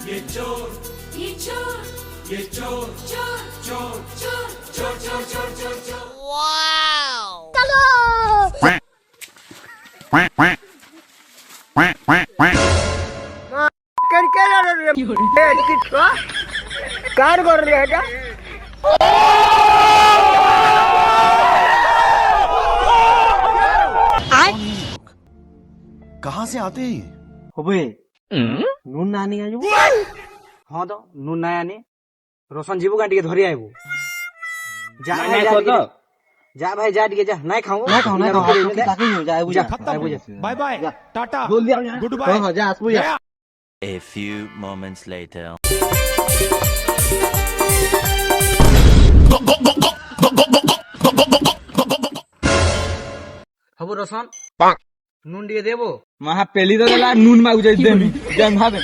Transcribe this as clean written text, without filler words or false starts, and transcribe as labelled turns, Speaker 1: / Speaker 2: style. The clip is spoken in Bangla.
Speaker 1: ये चोर ये चोर ये चोर चोर चोर चोर चोर चोर चोर चोर चोर
Speaker 2: चलो
Speaker 3: करके कार कर रहे हैं क्या
Speaker 4: कहाँ से आते हैं ये?
Speaker 3: হবে নুন না নিয়ে আসবো হ্যাঁ তো নুন না আনি রসন জীবু গাঁটিকে ধরে আইবো যা ভাই যা ভাই যা দিকে যা নাই খাও না খাও না খাও তাকে যা আইবো যা আইবো যা
Speaker 5: बाय बाय टाटा
Speaker 3: জলদি আও
Speaker 5: गुड बाय
Speaker 3: হ্যাঁ যা আসবো যা
Speaker 6: A few moments later.
Speaker 3: হবো রসন নুন দিয়ে দেবো মাহা পেলি তো নুন মাগু যাই দেমি জান ভাবে